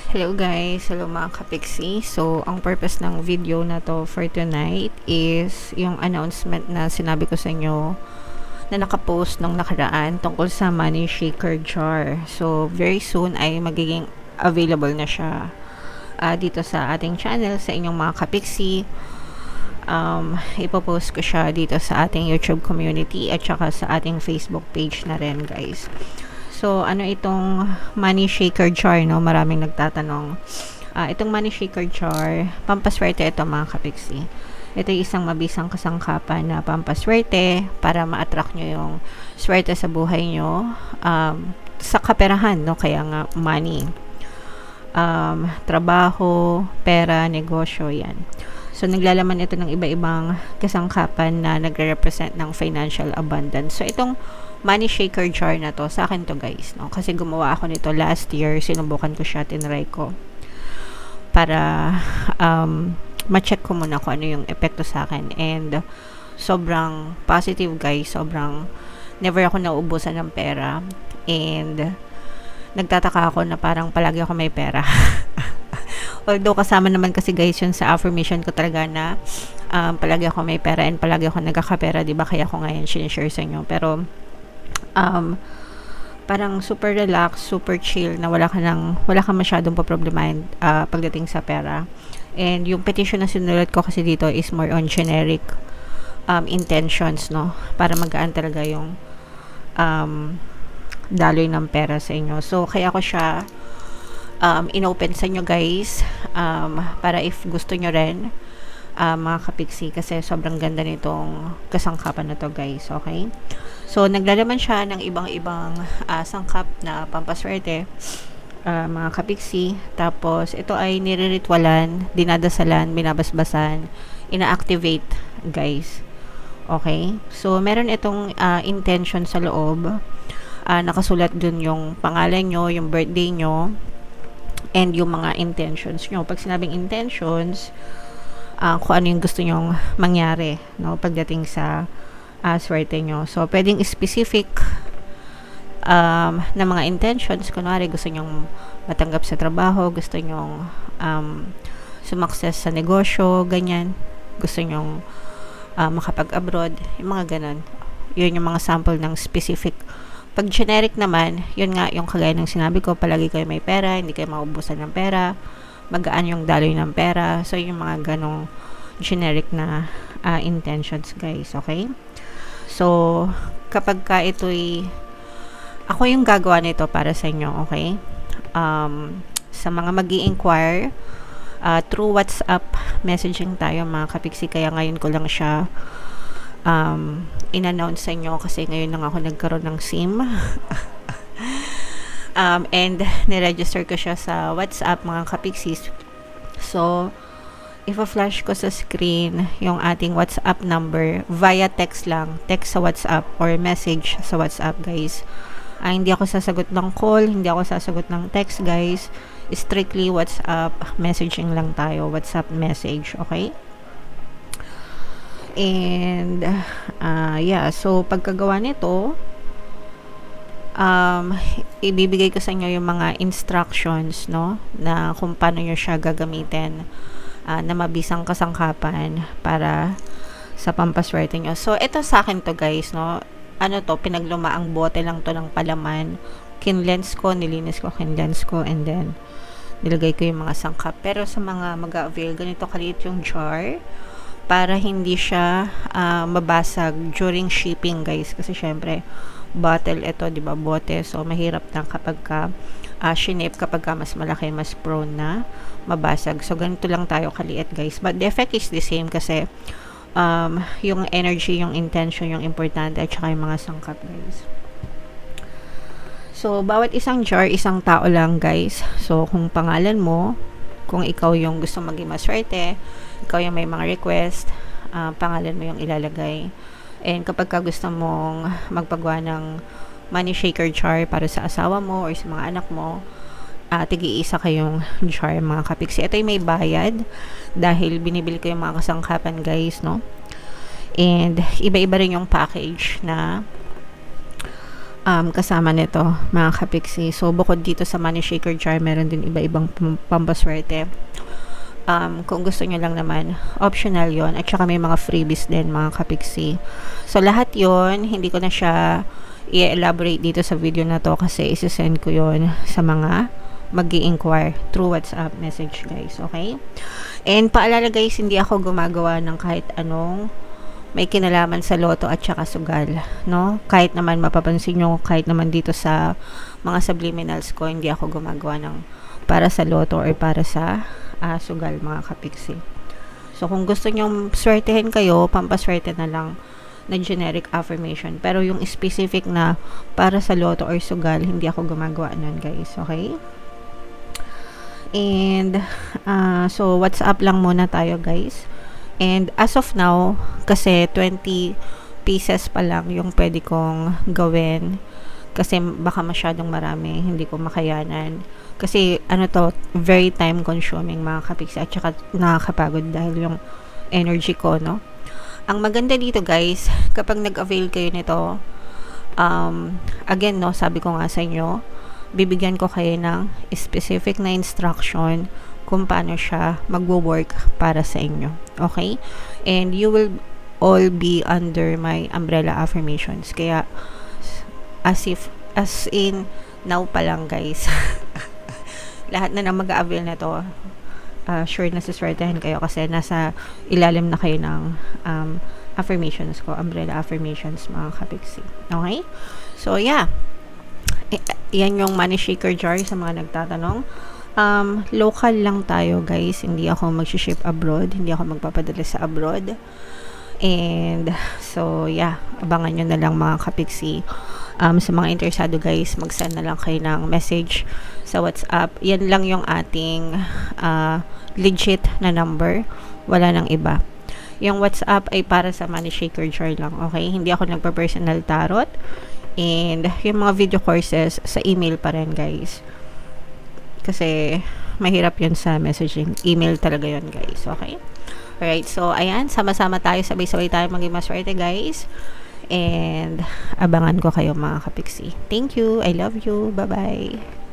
Hello guys, hello mga kapiksi. So, ang purpose ng video na to for tonight is yung announcement na sinabi ko sa inyo na nakapost nung nakaraan tungkol sa Money Shaker Jar. So, very soon ay magiging available na siya dito sa ating channel, sa inyong mga kapiksi. Ipopost ko siya dito sa ating YouTube community at saka sa ating Facebook page na rin guys. So, ano itong Money Shaker Jar, no? Maraming nagtatanong. Itong Money Shaker Jar, pampaswerte ito mga kapiksi. Ito yung isang mabisang kasangkapan na pampaswerte para ma-attract nyo yung swerte sa buhay nyo. Sa kaperahan, no? Kaya nga, money. Trabaho, pera, negosyo, yan. So, naglalaman ito ng iba-ibang kasangkapan na nagre-represent ng financial abundance. So, itong Money Shaker Jar na to, sa akin to guys, no? Kasi gumawa ako nito last year, sinubukan ko siya, tinry ko. Para, ma-check ko muna kung ano yung epekto sa akin. And, sobrang positive guys, sobrang, never ako nauubusan ng pera. And, nagtataka ako na parang palagi ako may pera. Although kasama naman kasi guys yun sa affirmation ko talaga na palagi ako may pera and palagi ako nagkakapera, diba? Kaya ako ngayon sinishare sa inyo. Pero parang super relax, super chill na wala ka masyadong paproblemahin pagdating sa pera. And yung petition na sinulat ko kasi dito is more on generic intentions, no? Para magaan talaga yung daloy ng pera sa inyo. So kaya ko siya inopen sa inyo guys, para if gusto nyo rin mga kapiksi, kasi sobrang ganda nitong kasangkapan na to guys, okay? So naglalaman siya ng ibang sangkap na pampaswerte mga kapiksi. Tapos ito ay nire-ritualan, dinadasalan, binabasbasan, ina-activate guys, okay? So meron itong intention sa loob, nakasulat dun yung pangalan nyo, yung birthday nyo, and yung mga intentions nyo. Pag sinabing intentions, kung ano yung gusto nyong mangyari, no, pagdating sa swerte nyo. So, pwedeng specific na mga intentions. Kunwari, gusto nyong matanggap sa trabaho, gusto nyong sumakses sa negosyo, ganyan. Gusto nyong makapag-abroad, yung mga ganon. Yun yung mga sample ng specific. Pag generic naman, yun nga yung kagaya ng sinabi ko, palagi kayo may pera, hindi kayo maubusan ng pera, magaan yung daloy ng pera. So, yung mga ganong generic na intentions guys, okay? So, kapag ka ito'y ako yung gagawa nito para sa inyo, okay? Sa mga mag-i-inquire, through WhatsApp messaging tayo mga kapiksi, kaya ngayon ko lang siya in-announce sa inyo kasi ngayon lang ako nagkaroon ng SIM. And niregister ko siya sa WhatsApp mga kapiksis. So, ipa-flash ko sa screen yung ating WhatsApp number via text lang, text sa WhatsApp or message sa WhatsApp guys. Hindi ako sasagot ng call, hindi ako sasagot ng text guys. Strictly WhatsApp messaging lang tayo, WhatsApp message, okay? And yeah, so pagkagawa nito, ibibigay ko sa inyo yung mga instructions, no, na kung paano nyo siya gagamitin na mabisang kasangkapan para sa pampaswerte nyo. So ito sa akin to guys, no, ano to, pinaglumaang bote lang to ng palaman, kinlens ko, nilinis ko, kinlens ko, and then nilagay ko yung mga sangkap. Pero sa mga mag-avail, ganito kaliit yung jar para hindi siya mabasag during shipping guys, kasi syempre bottle ito, di ba, bote, so mahirap na kapag ka shinip, kapag ka mas malaki, mas prone na mabasag. So ganito lang tayo kaliit guys, but the effect is the same kasi yung energy, yung intention yung importante, at saka yung mga sangkap guys. So bawat isang jar, isang tao lang guys. So kung pangalan mo, kung ikaw yung gusto maging maswerte, ikaw yung may mga request, pangalan mo yung ilalagay. And kapag ka gusto mong magpagawa ng Money Shaker Jar para sa asawa mo or sa mga anak mo, tig-iisa kayong jar mga kapiksi. Ito yung may bayad dahil binibili ko yung mga kasangkapan guys, no? And iba-iba rin yung package na kasama nito, mga kapiksi. So, bukod dito sa money shaker jar, meron din iba-ibang pampaswerte. Kung gusto nyo lang naman, optional yon. At saka may mga freebies din, mga kapiksi. So, lahat yon hindi ko na siya i-elaborate dito sa video na to kasi isi-send ko yon sa mga mag-i-inquire through WhatsApp message, guys. Okay? And paalala, guys, hindi ako gumagawa ng kahit anong may kinalaman sa loto at saka sugal, no? Kahit naman mapapansin nyo, kahit naman dito sa mga subliminals ko, hindi ako gumagawa ng para sa loto or para sa sugal, mga kapiksi. So, kung gusto nyong swertehin kayo, pampaswerte na lang na generic affirmation. Pero yung specific na para sa loto or sugal, hindi ako gumagawa nun, guys. Okay? And, so, WhatsApp lang muna tayo, guys. And, as of now, kasi 20 pieces pa lang yung pwede kong gawin. Kasi baka masyadong marami, hindi ko makayanan. Kasi, very time consuming, mga kapiksi. At saka, nakakapagod dahil yung energy ko, no? Ang maganda dito, guys, kapag nag-avail kayo nito, again, no, sabi ko nga sa inyo, bibigyan ko kayo ng specific na instruction kung paano siya magwo-work para sa inyo. Okay? And you will all be under my umbrella affirmations. Kaya, as in, now pa lang, guys. Lahat na mag-avail na to, sure na siswertehin kayo kasi nasa ilalim na kayo ng affirmations ko, umbrella affirmations, mga kapiksi. Okay? So, yeah. Yan yung money shaker jar sa mga nagtatanong. Local lang tayo, guys. Hindi ako mag-ship abroad. Hindi ako magpapadala sa abroad. And, so, yeah. Abangan nyo na lang, mga kapiksi. Sa mga interesado, guys, mag-send na lang kayo ng message sa WhatsApp. Yan lang yung ating legit na number. Wala nang iba. Yung WhatsApp ay para sa money shaker jar lang. Okay? Hindi ako nagpa-personal tarot. And, yung mga video courses, sa email pa rin, guys. Kasi, mahirap yun sa messaging. Email talaga yun, guys. Okay? Alright, so, ayan. Sama-sama tayo. Sabay-sabay tayo maging maswerte, guys. And, abangan ko kayo, mga kapiksi. Thank you. I love you. Bye-bye.